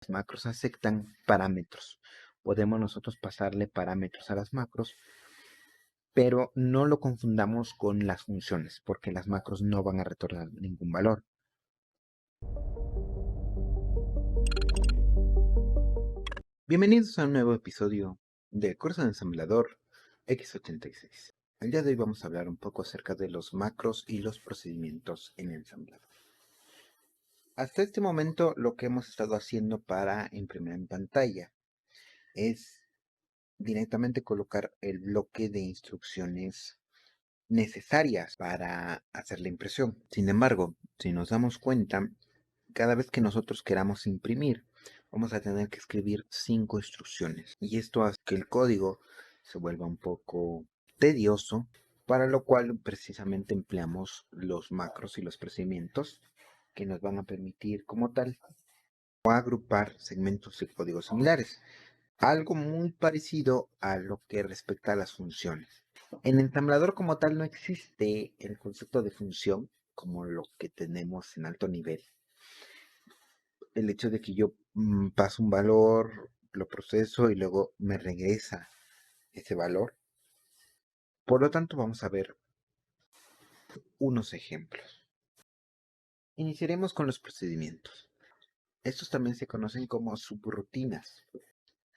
Las macros aceptan parámetros. Podemos nosotros pasarle parámetros a las macros, pero no lo confundamos con las funciones, porque las macros no van a retornar ningún valor. Bienvenidos a un nuevo episodio de Curso de Ensamblador X86. El día de hoy vamos a hablar un poco acerca de los macros y los procedimientos en ensamblador. Hasta este momento lo que hemos estado haciendo para imprimir en pantalla es directamente colocar el bloque de instrucciones necesarias para hacer la impresión. Sin embargo, si nos damos cuenta, cada vez que nosotros queramos imprimir, vamos a tener que escribir 5 instrucciones. Y esto hace que el código se vuelva un poco tedioso, para lo cual precisamente empleamos los macros y los procedimientos que nos van a permitir como tal agrupar segmentos de código similares. Algo muy parecido a lo que respecta a las funciones. En ensamblador como tal no existe el concepto de función como lo que tenemos en alto nivel. El hecho de que yo paso un valor, lo proceso y luego me regresa ese valor. Por lo tanto, vamos a ver unos ejemplos. Iniciaremos con los procedimientos. Estos también se conocen como subrutinas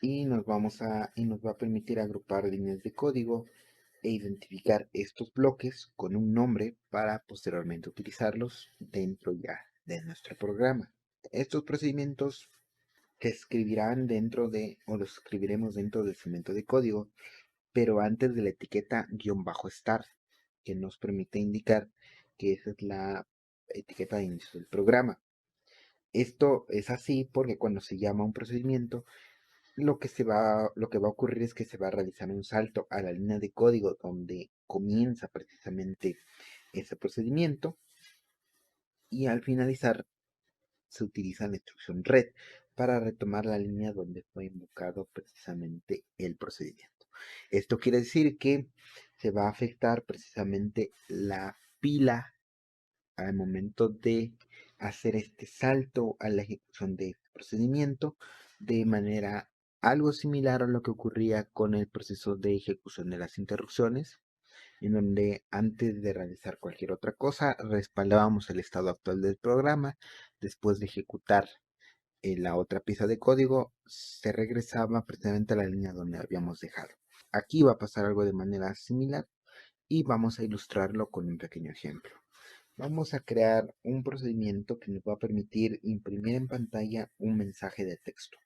y nos va a permitir agrupar líneas de código e identificar estos bloques con un nombre para posteriormente utilizarlos dentro ya de nuestro programa. Estos procedimientos se escribirán dentro de, o los escribiremos dentro del segmento de código, pero antes de la etiqueta "-start", que nos permite indicar que esa es la etiqueta de inicio del programa. Esto es así porque cuando se llama un procedimiento, lo que va a ocurrir es que se va a realizar un salto a la línea de código donde comienza precisamente ese procedimiento, y al finalizar se utiliza la instrucción red para retomar la línea donde fue invocado precisamente el procedimiento. Esto quiere decir que se va a afectar precisamente la pila al momento de hacer este salto a la ejecución de este procedimiento, de manera algo similar a lo que ocurría con el proceso de ejecución de las interrupciones, en donde antes de realizar cualquier otra cosa respaldábamos el estado actual del programa. Después de ejecutar la otra pieza de código, se regresaba precisamente a la línea donde habíamos dejado. Aquí va a pasar algo de manera similar y vamos a ilustrarlo con un pequeño ejemplo. Vamos a crear un procedimiento que nos va a permitir imprimir en pantalla un mensaje de texto.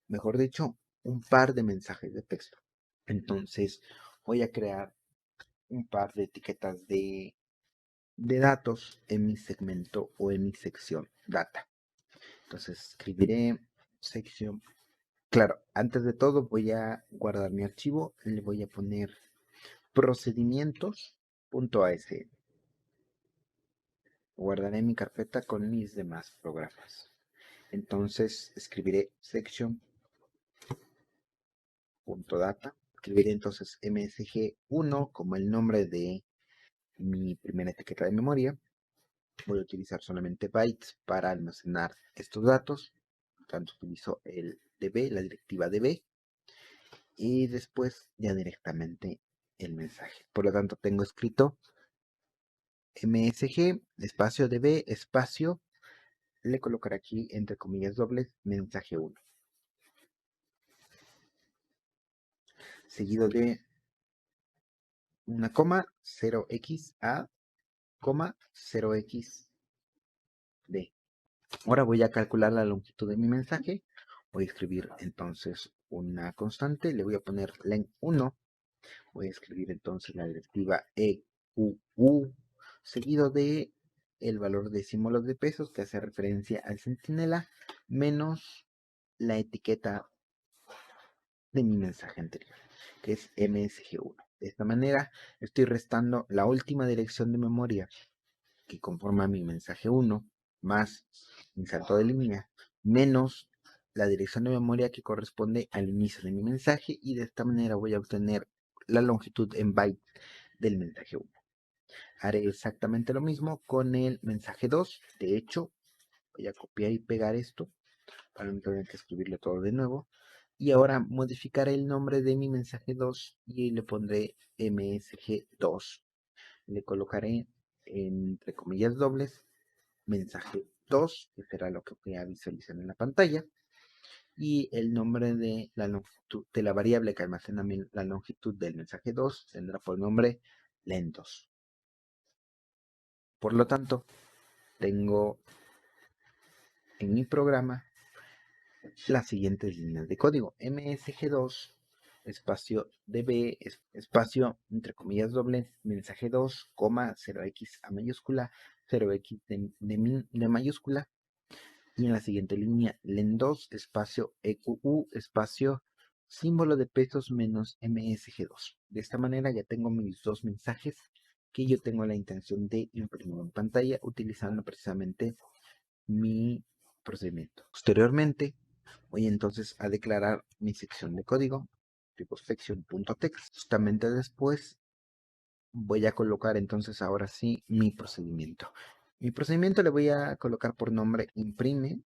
Mejor dicho, un par de mensajes de texto. Entonces voy a crear un par de etiquetas de datos en mi segmento o en mi sección data. Entonces escribiré sección. Claro, antes de todo voy a guardar mi archivo. Le voy a poner procedimientos.asm. Guardaré mi carpeta con mis demás programas. Entonces escribiré section.data. Escribiré entonces msg1 como el nombre de mi primera etiqueta de memoria. Voy a utilizar solamente bytes para almacenar estos datos. Por tanto, utilizo el db, la directiva db, y después ya directamente el mensaje. Por lo tanto, tengo escrito msg espacio db espacio, le colocaré aquí entre comillas dobles, mensaje 1, seguido de una coma, 0x a, 0xd. Ahora voy a calcular la longitud de mi mensaje. Voy a escribir entonces una constante, le voy a poner len1. Voy a escribir entonces la directiva EQU, seguido de el valor de símbolos de pesos que hace referencia al centinela, menos la etiqueta de mi mensaje anterior, que es msg1. De esta manera estoy restando la última dirección de memoria que conforma mi mensaje 1 más mi salto de línea menos la dirección de memoria que corresponde al inicio de mi mensaje, y de esta manera voy a obtener la longitud en bytes del mensaje 1. Haré exactamente lo mismo con el mensaje 2. De hecho, voy a copiar y pegar esto para no tener que escribirlo todo de nuevo. Y ahora modificaré el nombre de mi mensaje 2 y le pondré MSG2. Le colocaré entre comillas dobles mensaje 2, que será lo que voy a visualizar en la pantalla, y el nombre de la longitud de la variable que almacena la longitud del mensaje 2 tendrá por nombre len2. Por lo tanto, tengo en mi programa las siguientes líneas de código: msg2 espacio db espacio entre comillas dobles mensaje 2, 0x a mayúscula, 0x de mayúscula, y en la siguiente línea len2 espacio equ espacio símbolo de pesos menos msg2. De esta manera ya tengo mis dos mensajes que yo tengo la intención de imprimir en pantalla utilizando precisamente mi procedimiento. Posteriormente voy entonces a declarar mi sección de código tipo section.text. Justamente después voy a colocar entonces ahora sí mi procedimiento. Mi procedimiento le voy a colocar por nombre imprime.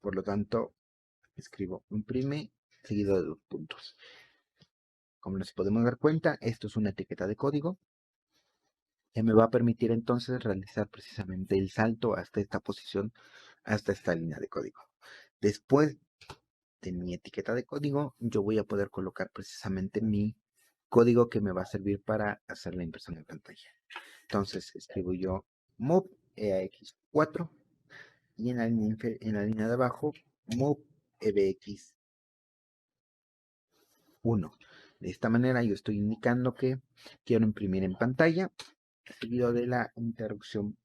Por lo tanto, escribo imprime seguido de 2 puntos. Como nos podemos dar cuenta, esto es una etiqueta de código que me va a permitir entonces realizar precisamente el salto hasta esta posición, hasta esta línea de código. Después de mi etiqueta de código, yo voy a poder colocar precisamente mi código que me va a servir para hacer la impresión en pantalla. Entonces escribo yo move eax4 y en la línea de abajo move ebx1. De esta manera yo estoy indicando que quiero imprimir en pantalla seguido de la interrupción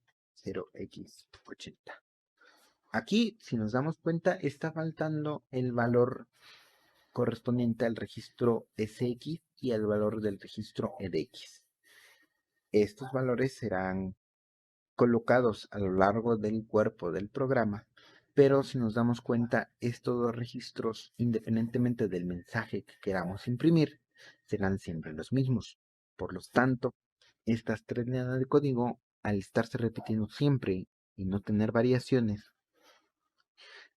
0x80. Aquí, si nos damos cuenta, está faltando el valor correspondiente al registro SX y al valor del registro EDX. Estos valores serán colocados a lo largo del cuerpo del programa, pero si nos damos cuenta, estos dos registros, independientemente del mensaje que queramos imprimir, serán siempre los mismos. Por lo tanto, estas tres líneas de código, al estarse repitiendo siempre y no tener variaciones,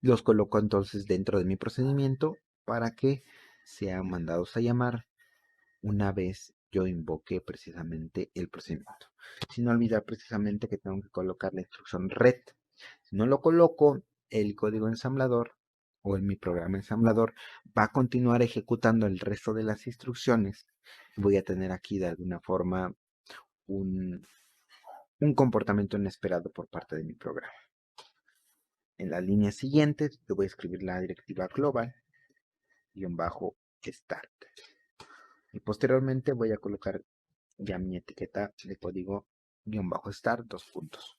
los coloco entonces dentro de mi procedimiento para que sean mandados a llamar una vez yo invoque precisamente el procedimiento. Sin olvidar precisamente que tengo que colocar la instrucción ret. Si no lo coloco, el código ensamblador o en mi programa ensamblador va a continuar ejecutando el resto de las instrucciones. Voy a tener aquí de alguna forma un comportamiento inesperado por parte de mi programa. En la línea siguiente, yo voy a escribir la directiva global-start. Y posteriormente voy a colocar ya mi etiqueta de código _start 2 puntos.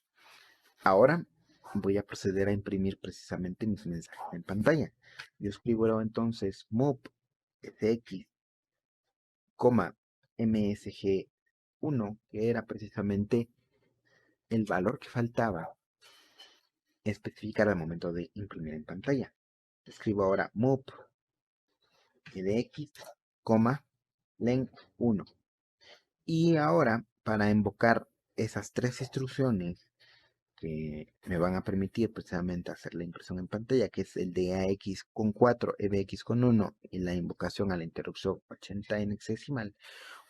Ahora voy a proceder a imprimir precisamente mis mensajes en pantalla. Yo escribo entonces move fx, msg1, que era precisamente el valor que faltaba especificar al momento de imprimir en pantalla. Escribo ahora move edx, len1. Y ahora, para invocar esas tres instrucciones que me van a permitir precisamente hacer la impresión en pantalla, que es el de AX con 4, EBX con 1 y la invocación a la interrupción 80 en hexadecimal,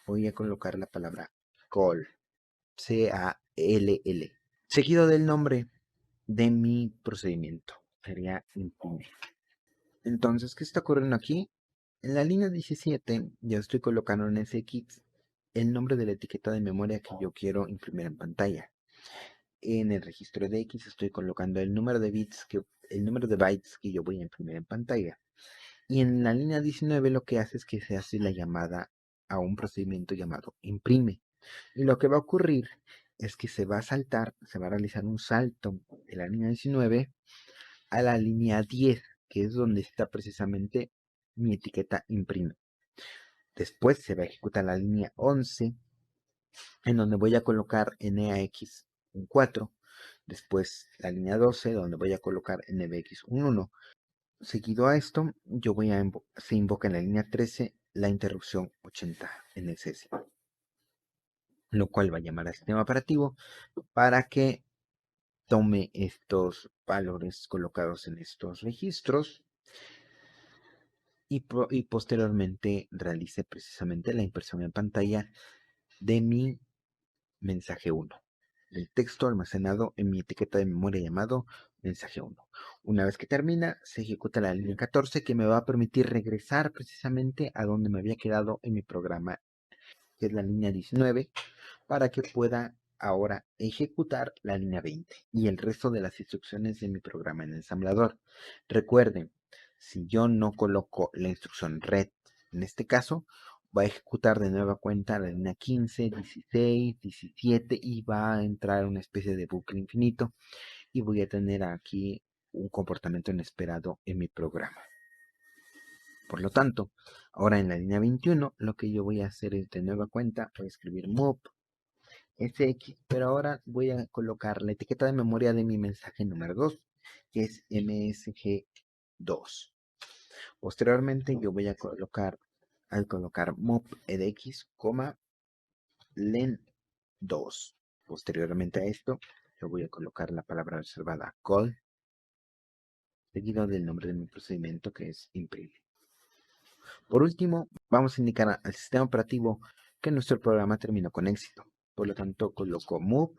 voy a colocar la palabra call, C-A-L-L, seguido del nombre de mi procedimiento. Sería imprimir. Entonces, ¿qué está ocurriendo aquí? En la línea 17 ya estoy colocando en SX el nombre de la etiqueta de memoria que yo quiero imprimir en pantalla. En el registro de X estoy colocando el número de bytes que yo voy a imprimir en pantalla. Y en la línea 19 lo que hace es que se hace la llamada a un procedimiento llamado imprime. Y lo que va a ocurrir es que se va a realizar un salto de la línea 19 a la línea 10, que es donde está precisamente mi etiqueta imprime. Después se va a ejecutar la línea 11, en donde voy a colocar NAX un 4. Después la línea 12, donde voy a colocar NBX un 1. Seguido a esto, se invoca en la línea 13 la interrupción 80 en lo cual va a llamar al sistema operativo para que tome estos valores colocados en estos registros y posteriormente realice precisamente la impresión en pantalla de mi mensaje 1, del texto almacenado en mi etiqueta de memoria llamado mensaje 1. Una vez que termina, se ejecuta la línea 14 que me va a permitir regresar precisamente a donde me había quedado en mi programa, que es la línea 19, para que pueda ahora ejecutar la línea 20 y el resto de las instrucciones de mi programa en ensamblador. Recuerden, si yo no coloco la instrucción red, en este caso, va a ejecutar de nueva cuenta la línea 15, 16, 17 y va a entrar una especie de bucle infinito y voy a tener aquí un comportamiento inesperado en mi programa. Por lo tanto, ahora en la línea 21, lo que yo voy a hacer es de nueva cuenta, voy a escribir move SX, pero ahora voy a colocar la etiqueta de memoria de mi mensaje número 2, que es MSG2. Posteriormente yo voy a colocar, al colocar mov edx, len2. Posteriormente a esto, yo voy a colocar la palabra reservada call, seguido del nombre de mi procedimiento, que es imprimir. Por último, vamos a indicar al sistema operativo que nuestro programa terminó con éxito. Por lo tanto, coloco move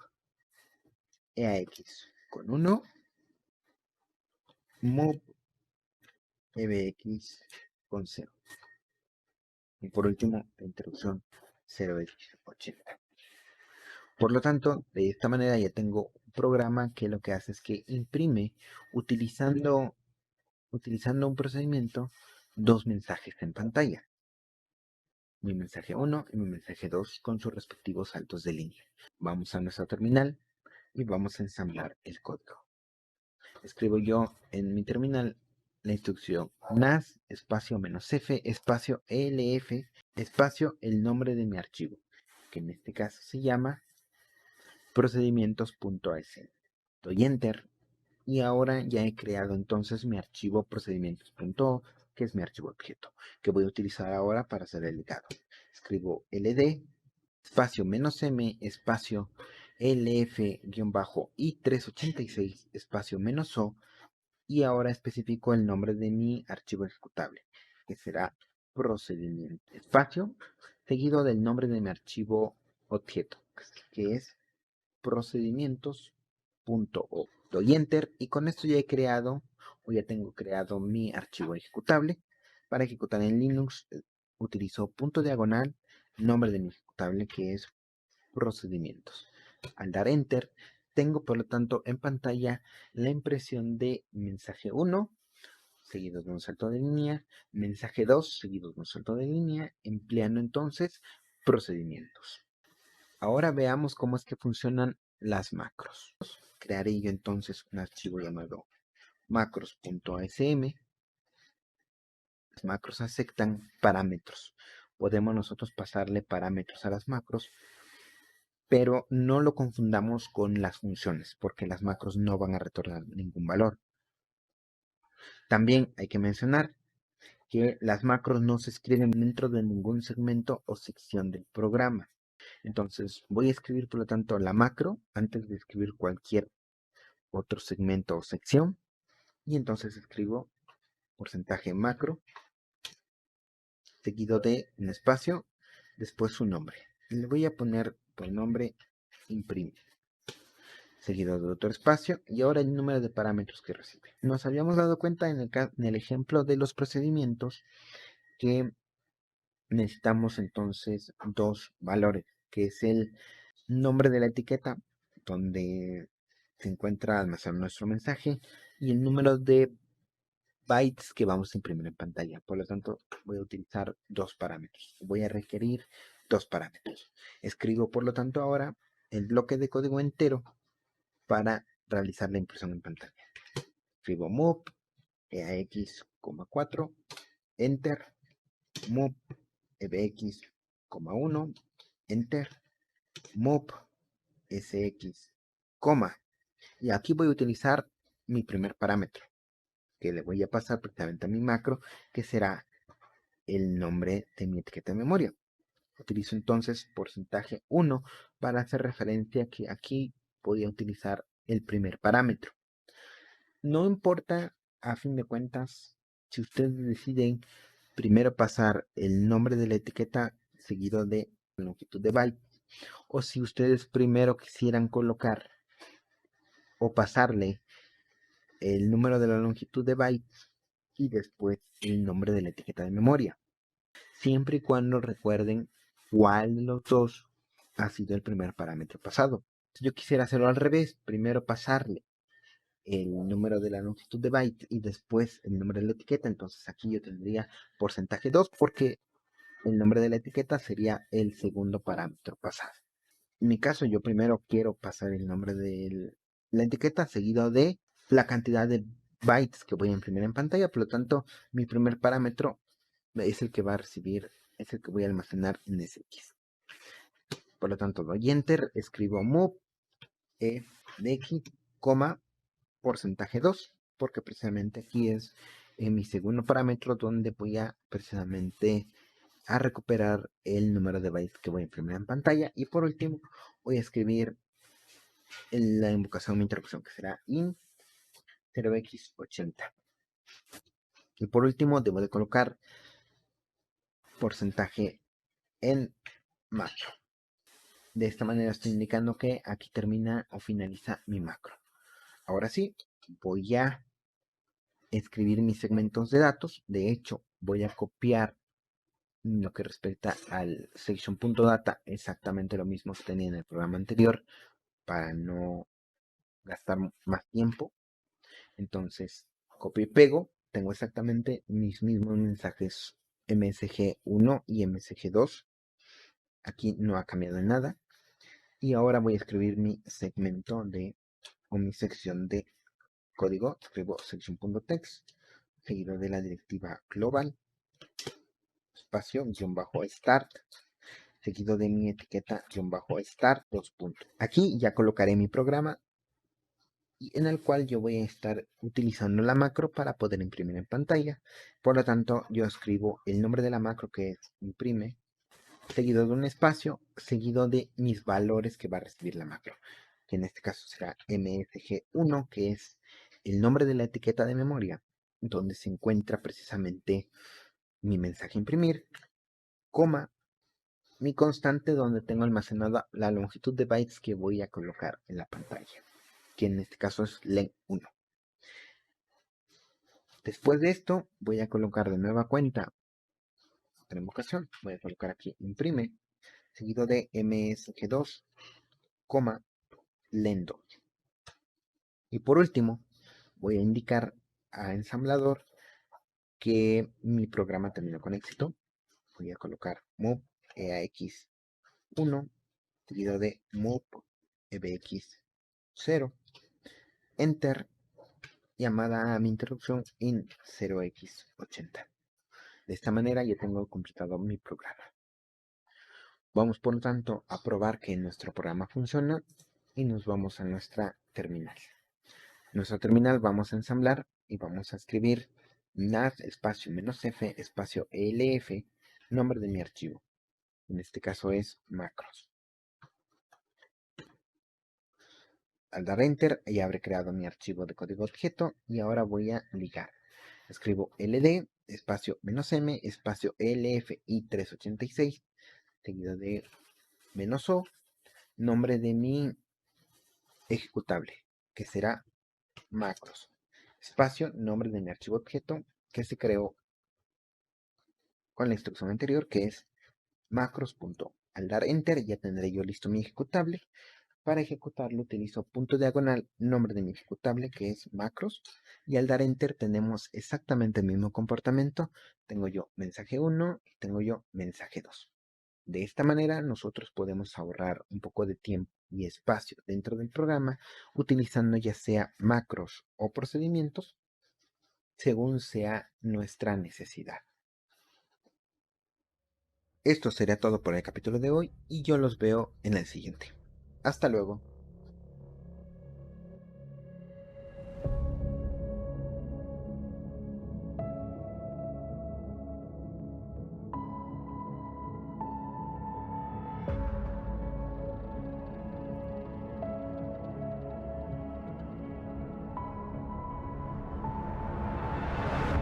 EAX con 1, move EBX con 0. Y por último, la interrupción 0x80. Por lo tanto, de esta manera ya tengo un programa que lo que hace es que imprime, utilizando un procedimiento, dos mensajes en pantalla. Mi mensaje 1 y mi mensaje 2 con sus respectivos saltos de línea. Vamos a nuestra terminal y vamos a ensamblar el código. Escribo yo en mi terminal la instrucción NAS espacio "-f espacio elf espacio el nombre de mi archivo, que en este caso se llama procedimientos.asm. Doy enter y ahora ya he creado entonces mi archivo procedimientos.o, que es mi archivo objeto, que voy a utilizar ahora para hacer el legado. Escribo ld espacio "-m espacio lf-i386 espacio "-o", y ahora especifico el nombre de mi archivo ejecutable, que será procedimiento espacio seguido del nombre de mi archivo objeto, que es procedimientos.o. Doy enter y con esto ya he creado, o ya tengo creado mi archivo ejecutable. Para ejecutar en Linux utilizo punto diagonal, nombre de mi ejecutable, que es procedimientos. Al dar enter, tengo por lo tanto en pantalla la impresión de mensaje 1, seguido de un salto de línea, mensaje 2, seguido de un salto de línea, empleando entonces procedimientos. Ahora veamos cómo es que funcionan las macros. Crearé yo entonces un archivo llamado macros.asm. Las macros aceptan parámetros. Podemos nosotros pasarle parámetros a las macros, pero no lo confundamos con las funciones, porque las macros no van a retornar ningún valor. También hay que mencionar que las macros no se escriben dentro de ningún segmento o sección del programa. Entonces voy a escribir por lo tanto la macro antes de escribir cualquier otro segmento o sección, y entonces escribo porcentaje macro seguido de un espacio, después su nombre. Le voy a poner por nombre imprimir, seguido de otro espacio y ahora el número de parámetros que recibe. Nos habíamos dado cuenta en el ejemplo de los procedimientos que necesitamos entonces dos valores, que es el nombre de la etiqueta donde se encuentra almacenado nuestro mensaje y el número de bytes que vamos a imprimir en pantalla. Por lo tanto, voy a utilizar dos parámetros. Voy a requerir dos parámetros. Escribo, por lo tanto, ahora el bloque de código entero para realizar la impresión en pantalla. Escribo move eax, 4, enter, move ebx, 1, enter, move sx, y aquí voy a utilizar mi primer parámetro, que le voy a pasar precisamente a mi macro, que será el nombre de mi etiqueta de memoria. Utilizo entonces porcentaje 1 para hacer referencia que aquí podía utilizar el primer parámetro. No importa, a fin de cuentas, si ustedes deciden primero pasar el nombre de la etiqueta seguido de longitud de byte, o si ustedes primero quisieran colocar o pasarle el número de la longitud de bytes y después el nombre de la etiqueta de memoria, siempre y cuando recuerden cuál de los dos ha sido el primer parámetro pasado. Si yo quisiera hacerlo al revés, primero pasarle el número de la longitud de byte y después el nombre de la etiqueta, entonces aquí yo tendría porcentaje 2 porque el nombre de la etiqueta sería el segundo parámetro pasado. En mi caso, yo primero quiero pasar el nombre de la etiqueta seguido de la cantidad de bytes que voy a imprimir en pantalla. Por lo tanto, mi primer parámetro es el que va a recibir, es el que voy a almacenar en SX. Por lo tanto, doy Enter, escribo move e de x, porcentaje 2, porque precisamente aquí es mi segundo parámetro donde voy a precisamente a recuperar el número de bytes que voy a imprimir en pantalla. Y por último, voy a escribir la invocación de interrupción que será int 0x80. Y por último, debo de colocar porcentaje en macro. De esta manera estoy indicando que aquí termina o finaliza mi macro. Ahora sí, voy a escribir mis segmentos de datos. De hecho, voy a copiar lo que respecta al section.data, exactamente lo mismo que tenía en el programa anterior para no gastar más tiempo. Entonces, copio y pego. Tengo exactamente mis mismos mensajes MSG1 y MSG2. Aquí no ha cambiado nada. Y ahora voy a escribir mi segmento o mi sección de código. Escribo section.text, seguido de la directiva global, espacio, _start, seguido de mi etiqueta _start, 2 puntos. Aquí ya colocaré mi programa en el cual yo voy a estar utilizando la macro para poder imprimir en pantalla. Por lo tanto, yo escribo el nombre de la macro que es imprime, seguido de un espacio, seguido de mis valores que va a recibir la macro, que en este caso será msg1, que es el nombre de la etiqueta de memoria, donde se encuentra precisamente mi mensaje imprimir, coma, mi constante donde tengo almacenada la longitud de bytes que voy a colocar en la pantalla, que en este caso es len1. Después de esto, voy a colocar de nueva cuenta otra invocación. Voy a colocar aquí imprime, seguido de msg2, len2. Y por último, voy a indicar a ensamblador que mi programa terminó con éxito. Voy a colocar move eax1, seguido de move ebx0, enter, llamada a mi interrupción in 0x80. De esta manera ya tengo completado mi programa. Vamos por lo tanto a probar que nuestro programa funciona y nos vamos a nuestra terminal. Nuestra terminal vamos a ensamblar y vamos a escribir nav espacio "-f espacio elf", nombre de mi archivo. En este caso es macros. Al dar enter ya habré creado mi archivo de código objeto y ahora voy a ligar. Escribo ld espacio "-m espacio elf i386", seguido de "-o", nombre de mi ejecutable, que será macros, espacio, nombre de mi archivo objeto que se creó con la instrucción anterior, que es macros. Al dar enter ya tendré yo listo mi ejecutable. Para ejecutarlo utilizo punto diagonal, nombre de mi ejecutable, que es macros, y al dar enter tenemos exactamente el mismo comportamiento. Tengo yo mensaje 1 y tengo yo mensaje 2. De esta manera nosotros podemos ahorrar un poco de tiempo y espacio dentro del programa utilizando ya sea macros o procedimientos según sea nuestra necesidad. Esto sería todo por el capítulo de hoy y yo los veo en el siguiente. Hasta luego.